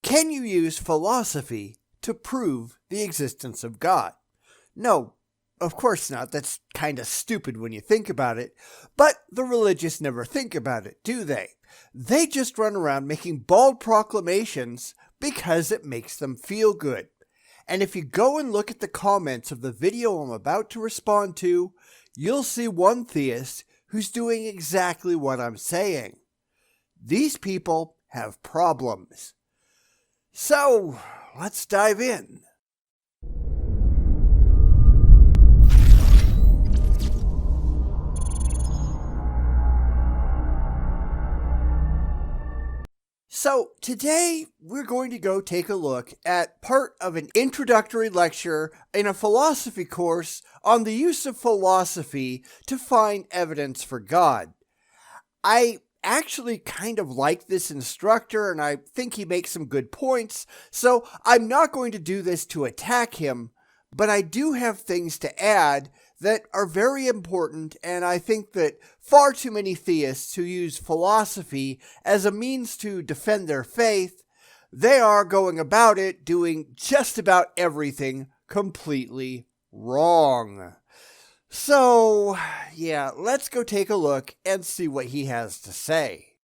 Can you use philosophy to prove the existence of God? No, of course not. That's kind of stupid when you think about it. But the religious never think about it, do they? They just run around making bold proclamations because it makes them feel good. And if you go and look at the comments of the video I'm about to respond to, you'll see one theist who's doing exactly what I'm saying. These people have problems. So, let's dive in. So, today we're going to go take a look at part of an introductory lecture in a philosophy course on the use of philosophy to find evidence for God. I actually kind of like this instructor, and I think he makes some good points, so I'm not going to do this to attack him, but I do have things to add that are very important, and I think that far too many theists who use philosophy as a means to defend their faith, they are going about it doing just about everything completely wrong. So, yeah, let's go take a look and see what he has to say.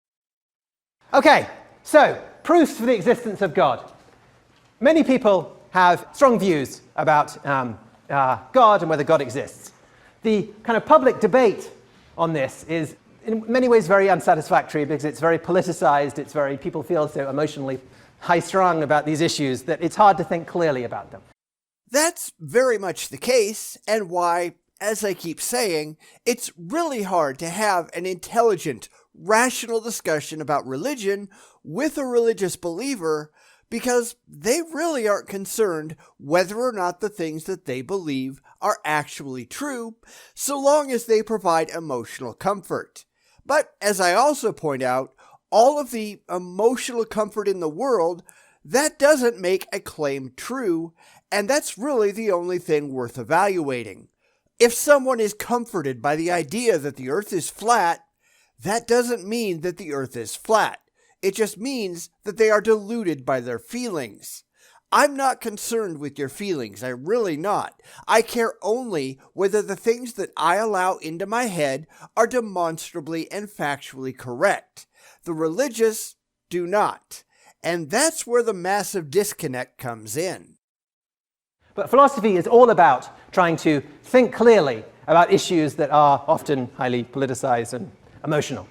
Okay, so proofs for the existence of God. Many people have strong views about God and whether God exists. The kind of public debate on this is in many ways very unsatisfactory because it's very politicized, people feel so emotionally high-strung about these issues that it's hard to think clearly about them. That's very much the case, and why, as I keep saying, it's really hard to have an intelligent, rational discussion about religion with a religious believer because they really aren't concerned whether or not the things that they believe are actually true, so long as they provide emotional comfort. But as I also point out, all of the emotional comfort in the world, that doesn't make a claim true, and that's really the only thing worth evaluating. If someone is comforted by the idea that the earth is flat, that doesn't mean that the earth is flat. It just means that they are deluded by their feelings. I'm not concerned with your feelings, I'm really not. I care only whether the things that I allow into my head are demonstrably and factually correct. The religious do not. And that's where the massive disconnect comes in. But philosophy is all about trying to think clearly about issues that are often highly politicized and emotional.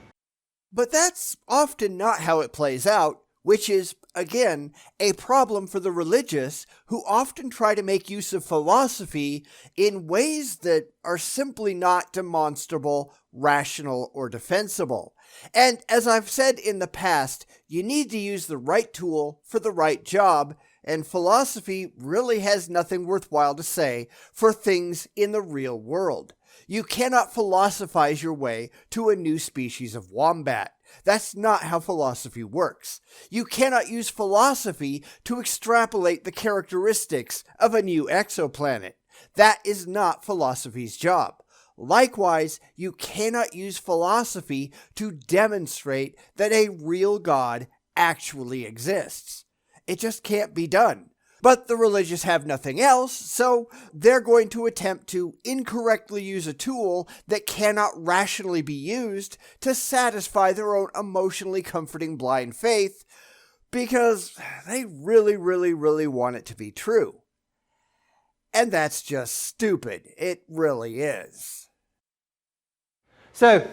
But that's often not how it plays out, which is, again, a problem for the religious who often try to make use of philosophy in ways that are simply not demonstrable, rational, or defensible. And as I've said in the past, you need to use the right tool for the right job, and philosophy really has nothing worthwhile to say for things in the real world. You cannot philosophize your way to a new species of wombat. That's not how philosophy works. You cannot use philosophy to extrapolate the characteristics of a new exoplanet. That is not philosophy's job. Likewise, you cannot use philosophy to demonstrate that a real God actually exists. It just can't be done. But the religious have nothing else, so they're going to attempt to incorrectly use a tool that cannot rationally be used to satisfy their own emotionally comforting blind faith because they really want it to be true. And that's just stupid. It really is. So,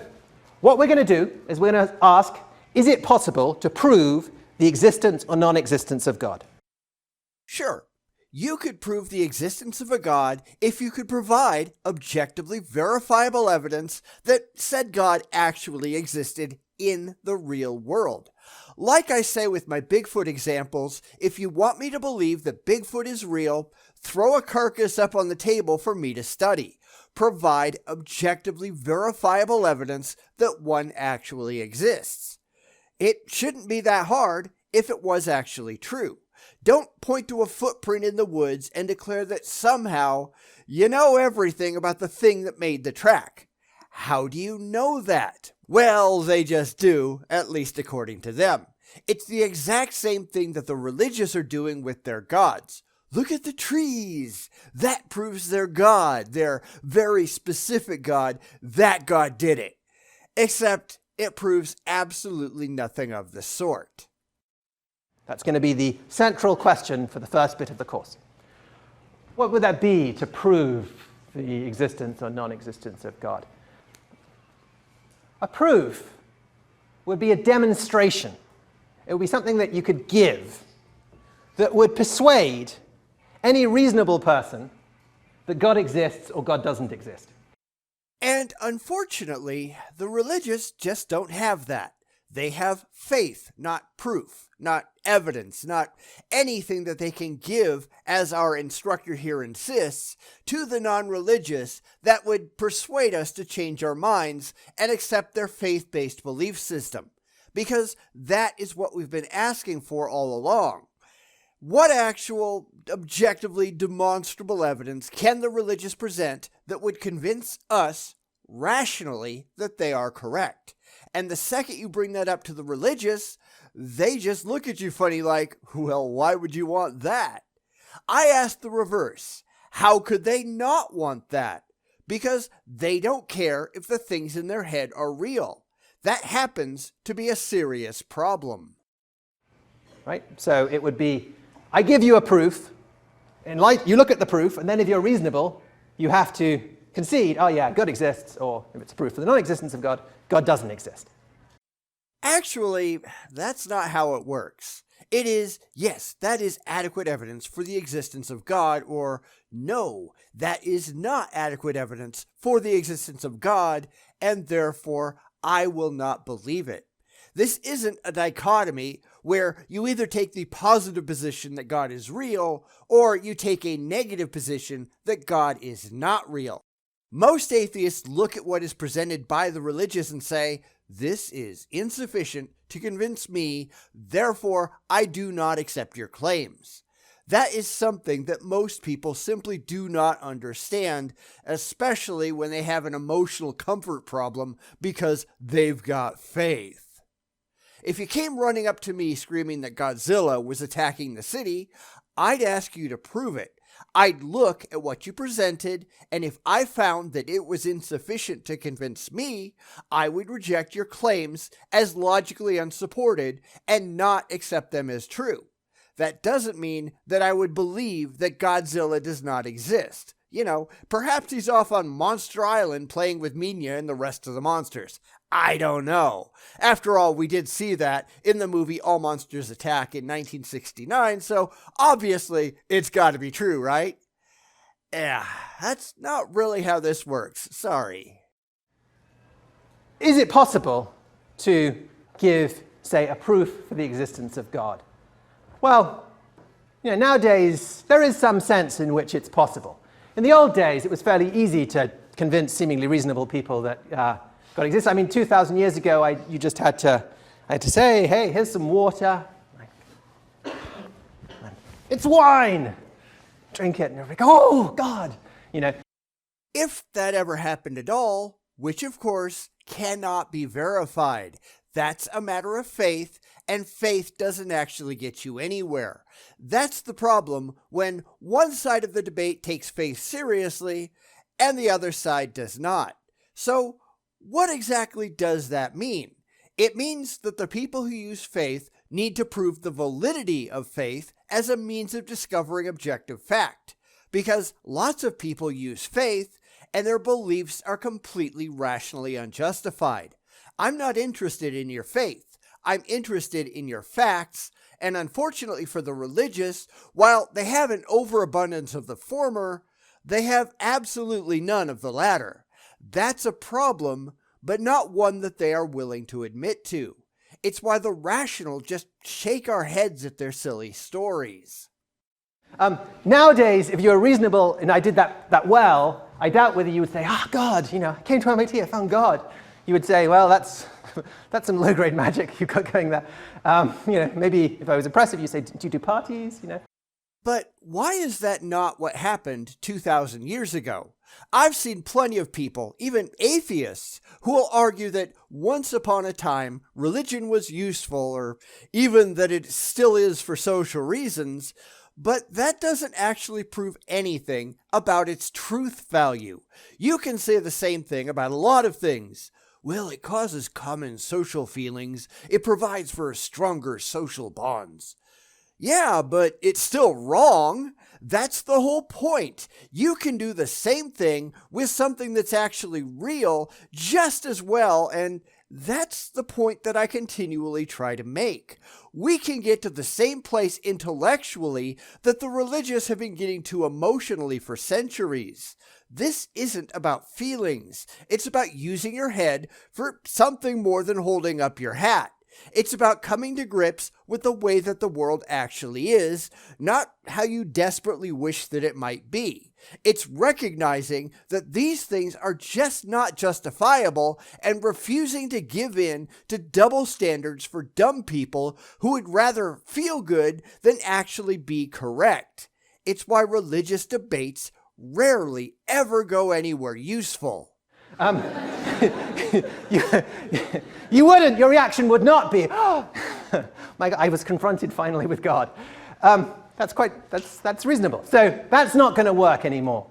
what we're going to do is we're going to ask, is it possible to prove the existence or non-existence of God? Sure, you could prove the existence of a God if you could provide objectively verifiable evidence that said God actually existed in the real world. Like I say with my Bigfoot examples, if you want me to believe that Bigfoot is real, throw a carcass up on the table for me to study. Provide objectively verifiable evidence that one actually exists. It shouldn't be that hard if it was actually true. Don't point to a footprint in the woods and declare that somehow you know everything about the thing that made the track. How do you know that? Well, they just do, at least according to them. It's the exact same thing that the religious are doing with their gods. Look at the trees. That proves their God, their very specific God. That God did it. Except it proves absolutely nothing of the sort. That's going to be the central question for the first bit of the course. What would that be to prove the existence or non-existence of God? A proof would be a demonstration. It would be something that you could give that would persuade any reasonable person that God exists or God doesn't exist. And unfortunately, the religious just don't have that. They have faith, not proof, not evidence, not anything that they can give, as our instructor here insists, to the non-religious that would persuade us to change our minds and accept their faith-based belief system. Because that is what we've been asking for all along. What actual, objectively demonstrable evidence can the religious present that would convince us, rationally, that they are correct? And the second you bring that up to the religious, they just look at you funny like, well, why would you want that? I ask the reverse. How could they not want that? Because they don't care if the things in their head are real. That happens to be a serious problem. Right? So it would be, I give you a proof, you look at the proof, and then if you're reasonable, you have to concede, oh yeah, God exists, or if it's a proof for the non-existence of God, God doesn't exist. Actually, that's not how it works. It is, yes, that is adequate evidence for the existence of God, or no, that is not adequate evidence for the existence of God, and therefore I will not believe it. This isn't a dichotomy where you either take the positive position that God is real, or you take a negative position that God is not real. Most atheists look at what is presented by the religious and say, this is insufficient to convince me, therefore I do not accept your claims. That is something that most people simply do not understand, especially when they have an emotional comfort problem because they've got faith. If you came running up to me screaming that Godzilla was attacking the city, I'd ask you to prove it. I'd look at what you presented, and if I found that it was insufficient to convince me, I would reject your claims as logically unsupported and not accept them as true. That doesn't mean that I would believe that Godzilla does not exist. You know, perhaps he's off on Monster Island playing with Minya and the rest of the monsters. I don't know. After all, we did see that in the movie All Monsters Attack in 1969, so obviously it's got to be true, right? Yeah, that's not really how this works. Sorry. Is it possible to give, say, a proof for the existence of God? Well, nowadays there is some sense in which it's possible. In the old days, it was fairly easy to convince seemingly reasonable people that God exists. I mean, 2,000 years ago, I had to say, hey, here's some water. It's wine. Drink it, and everybody go, oh, God. If that ever happened at all, which of course cannot be verified, that's a matter of faith, and faith doesn't actually get you anywhere. That's the problem when one side of the debate takes faith seriously and the other side does not. So, what exactly does that mean? It means that the people who use faith need to prove the validity of faith as a means of discovering objective fact, because lots of people use faith and their beliefs are completely rationally unjustified. I'm not interested in your faith. I'm interested in your facts, and unfortunately for the religious, while they have an overabundance of the former, they have absolutely none of the latter. That's a problem, but not one that they are willing to admit to. It's why the rational just shake our heads at their silly stories. Nowadays, if you're reasonable, and I did that well, I doubt whether you would say, God, I came to MIT, I found God. You would say, well, that's some low-grade magic you've got going there. Maybe if I was impressive, you'd say, do you do parties? But why is that not what happened 2,000 years ago? I've seen plenty of people, even atheists, who will argue that once upon a time religion was useful, or even that it still is for social reasons, but that doesn't actually prove anything about its truth value. You can say the same thing about a lot of things. Well, it causes common social feelings. It provides for stronger social bonds. Yeah, but it's still wrong. That's the whole point. You can do the same thing with something that's actually real just as well, and that's the point that I continually try to make. We can get to the same place intellectually that the religious have been getting to emotionally for centuries. This isn't about feelings. It's about using your head for something more than holding up your hat. It's about coming to grips with the way that the world actually is, not how you desperately wish that it might be. It's recognizing that these things are just not justifiable and refusing to give in to double standards for dumb people who would rather feel good than actually be correct. It's why religious debates rarely ever go anywhere useful. You wouldn't, your reaction would not be, oh, my God, I was confronted finally with God. That's reasonable. So that's not going to work anymore.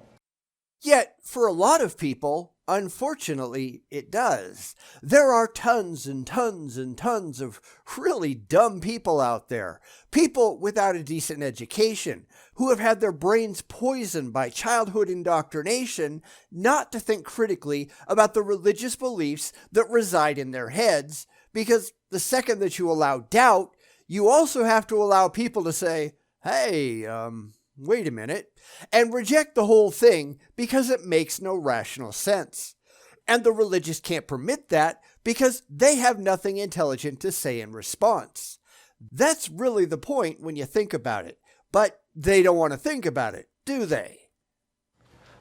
Yet, for a lot of people, unfortunately, it does. There are tons and tons and tons of really dumb people out there. People without a decent education, who have had their brains poisoned by childhood indoctrination not to think critically about the religious beliefs that reside in their heads, because the second that you allow doubt, you also have to allow people to say, hey, wait a minute, and reject the whole thing because it makes no rational sense. And the religious can't permit that because they have nothing intelligent to say in response. That's really the point when you think about it. But they don't want to think about it, do they?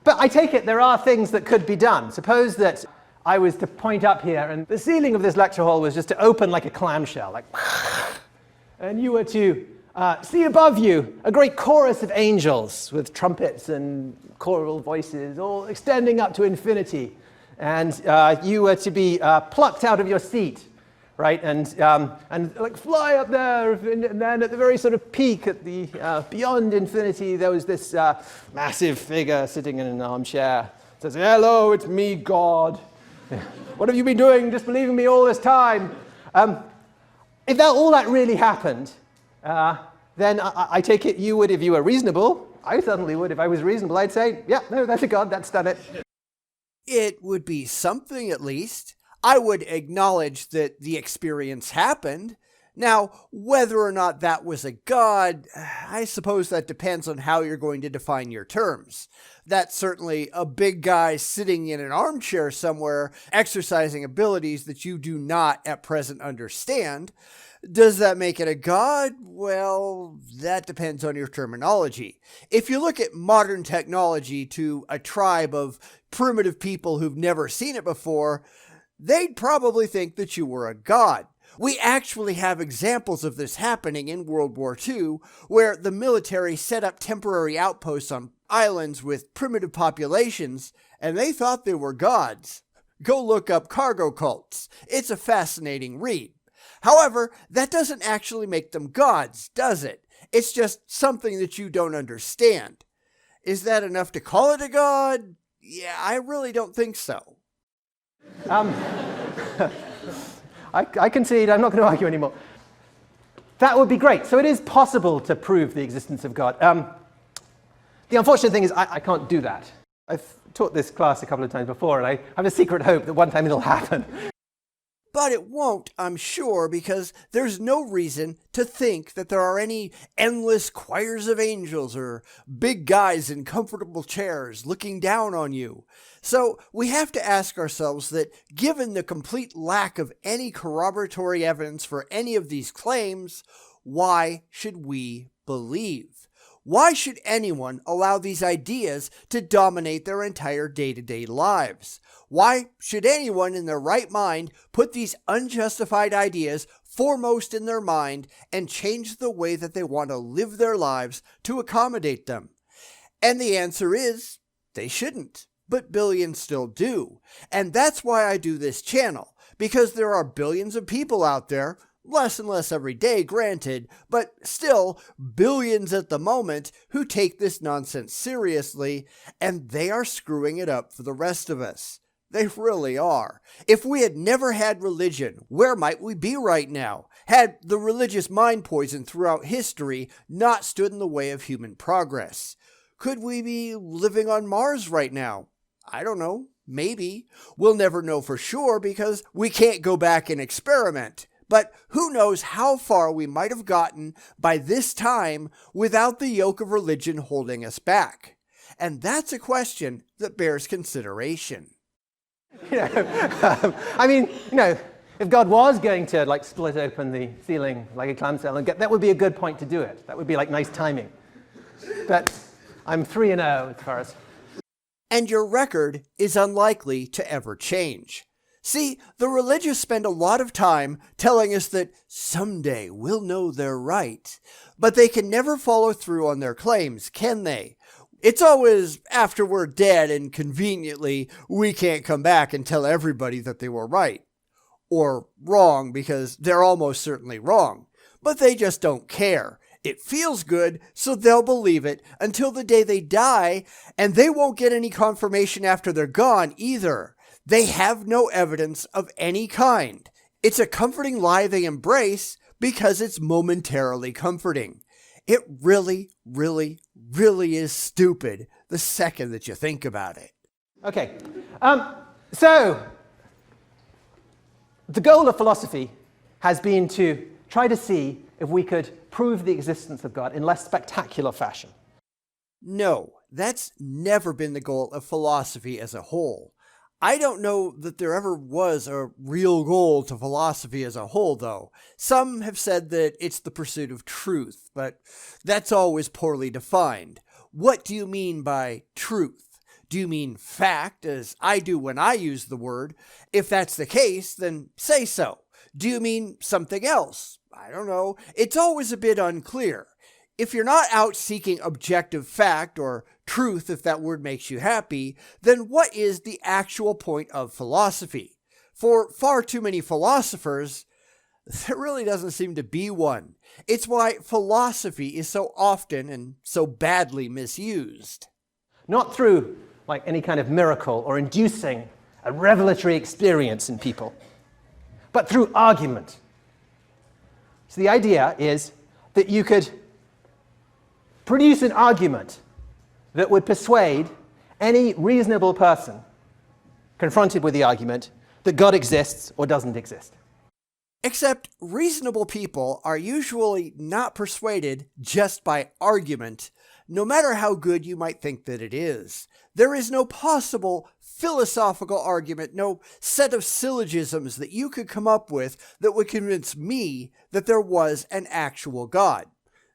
But I take it there are things that could be done. Suppose that I was to point up here and the ceiling of this lecture hall was just to open like a clamshell, like, and you were to see above you a great chorus of angels with trumpets and choral voices all extending up to infinity. And you were to be plucked out of your seat, right? And like fly up there. And then at the very sort of peak, at the beyond infinity, there was this massive figure sitting in an armchair. It says, hello, it's me, God. What have you been doing, disbelieving me all this time? If all that really happened, then I take it you would, if you were reasonable. I certainly would. If I was reasonable, I'd say, yeah, no, that's a God, that's done it. It would be something at least. I would acknowledge that the experience happened. Now, whether or not that was a god, I suppose that depends on how you're going to define your terms. That's certainly a big guy sitting in an armchair somewhere, exercising abilities that you do not at present understand. Does that make it a god? Well, that depends on your terminology. If you look at modern technology to a tribe of primitive people who've never seen it before, they'd probably think that you were a god. We actually have examples of this happening in World War II, where the military set up temporary outposts on islands with primitive populations, and they thought they were gods. Go look up cargo cults. It's a fascinating read. However, that doesn't actually make them gods, does it? It's just something that you don't understand. Is that enough to call it a god? Yeah, I really don't think so. I concede, I'm not going to argue anymore. That would be great. So it is possible to prove the existence of God. The unfortunate thing is I can't do that. I've taught this class a couple of times before, and I have a secret hope that one time it'll happen. But it won't, I'm sure, because there's no reason to think that there are any endless choirs of angels or big guys in comfortable chairs looking down on you. So we have to ask ourselves that, given the complete lack of any corroboratory evidence for any of these claims, why should we believe? Why should anyone allow these ideas to dominate their entire day-to-day lives? Why should anyone in their right mind put these unjustified ideas foremost in their mind and change the way that they want to live their lives to accommodate them? And the answer is, they shouldn't, but billions still do. And that's why I do this channel, because there are billions of people out there, less and less every day, granted, but still billions at the moment, who take this nonsense seriously, and they are screwing it up for the rest of us. They really are. If we had never had religion, where might we be right now? Had the religious mind poison throughout history not stood in the way of human progress? Could we be living on Mars right now? I don't know. Maybe. We'll never know for sure because we can't go back and experiment. But who knows how far we might have gotten by this time without the yoke of religion holding us back. And that's a question that bears consideration. If God was going to split open the ceiling like a clam shell, that would be a good point to do it. That would be nice timing. But I'm 3-0 as far as... And your record is unlikely to ever change. See, the religious spend a lot of time telling us that someday we'll know they're right, but they can never follow through on their claims, can they? It's always after we're dead and conveniently we can't come back and tell everybody that they were right. Or wrong, because they're almost certainly wrong. But they just don't care. It feels good, so they'll believe it until the day they die, and they won't get any confirmation after they're gone either. They have no evidence of any kind. It's a comforting lie they embrace because it's momentarily comforting. It really, really, really is stupid the second that you think about it. Okay, so the goal of philosophy has been to try to see if we could prove the existence of God in less spectacular fashion. No, that's never been the goal of philosophy as a whole. I don't know that there ever was a real goal to philosophy as a whole, though. Some have said that it's the pursuit of truth, but that's always poorly defined. What do you mean by truth? Do you mean fact, as I do when I use the word? If that's the case, then say so. Do you mean something else? I don't know. It's always a bit unclear. If you're not out seeking objective fact or truth, if that word makes you happy, then what is the actual point of philosophy? For far too many philosophers, there really doesn't seem to be one. It's why philosophy is so often and so badly misused. Not through any kind of miracle or inducing a revelatory experience in people, but through argument. So the idea is that you could produce an argument that would persuade any reasonable person confronted with the argument that God exists or doesn't exist. Except reasonable people are usually not persuaded just by argument, no matter how good you might think that it is. There is no possible philosophical argument, no set of syllogisms that you could come up with that would convince me that there was an actual God.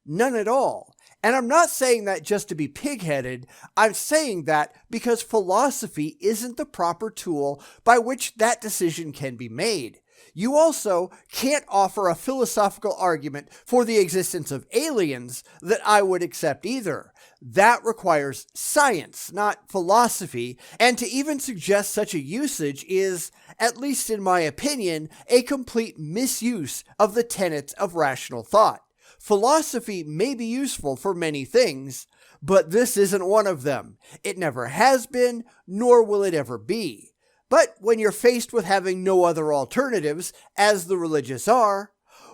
None at all. And I'm not saying that just to be pig-headed. I'm saying that because philosophy isn't the proper tool by which that decision can be made. You also can't offer a philosophical argument for the existence of aliens that I would accept either. That requires science, not philosophy, and to even suggest such a usage is, at least in my opinion, a complete misuse of the tenets of rational thought. Philosophy may be useful for many things, but this isn't one of them. It never has been, nor will it ever be. But when you're faced with having no other alternatives, as the religious are,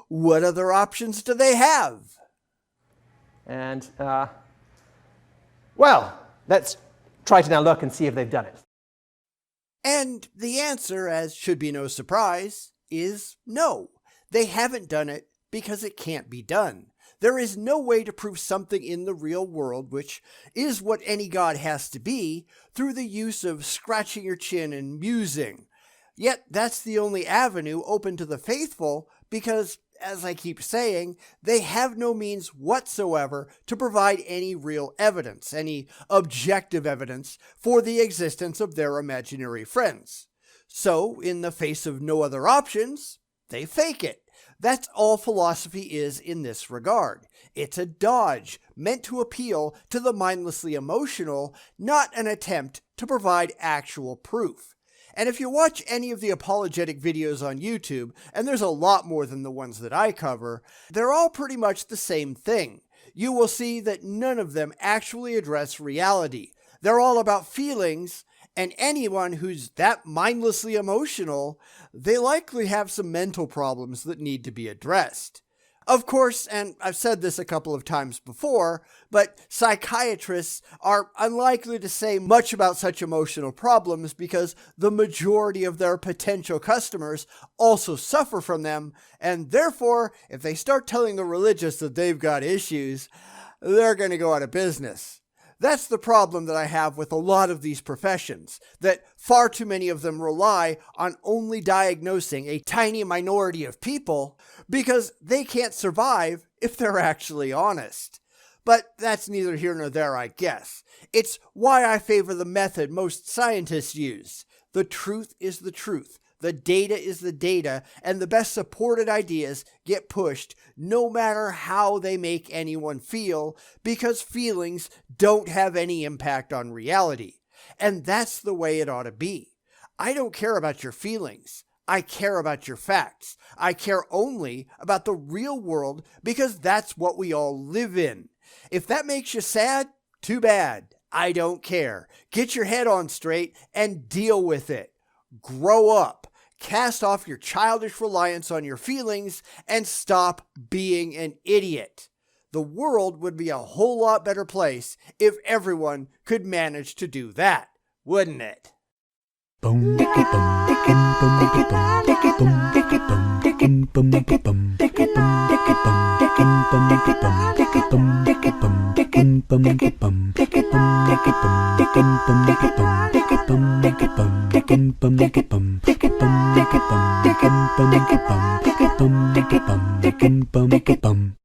what other options do they have? And, let's try to now look and see if they've done it. And the answer, as should be no surprise, is no. They haven't done it because it can't be done. There is no way to prove something in the real world, which is what any god has to be, through the use of scratching your chin and musing. Yet that's the only avenue open to the faithful because, as I keep saying, they have no means whatsoever to provide any real evidence, any objective evidence for the existence of their imaginary friends. So, in the face of no other options, they fake it. That's all philosophy is in this regard. It's a dodge meant to appeal to the mindlessly emotional, not an attempt to provide actual proof. And if you watch any of the apologetic videos on YouTube, and there's a lot more than the ones that I cover, they're all pretty much the same thing. You will see that none of them actually address reality. They're all about feelings, and anyone who's that mindlessly emotional, they likely have some mental problems that need to be addressed. Of course, and I've said this a couple of times before, but psychiatrists are unlikely to say much about such emotional problems because the majority of their potential customers also suffer from them, and therefore, if they start telling the religious that they've got issues, they're going to go out of business. That's the problem that I have with a lot of these professions, that far too many of them rely on only diagnosing a tiny minority of people because they can't survive if they're actually honest. But that's neither here nor there, I guess. It's why I favor the method most scientists use. The truth is the truth. The data is the data, and the best supported ideas get pushed no matter how they make anyone feel, because feelings don't have any impact on reality. And that's the way it ought to be. I don't care about your feelings. I care about your facts. I care only about the real world because that's what we all live in. If that makes you sad, too bad. I don't care. Get your head on straight and deal with it. Grow up. Cast off your childish reliance on your feelings and stop being an idiot. The world would be a whole lot better place if everyone could manage to do that, wouldn't it? Bum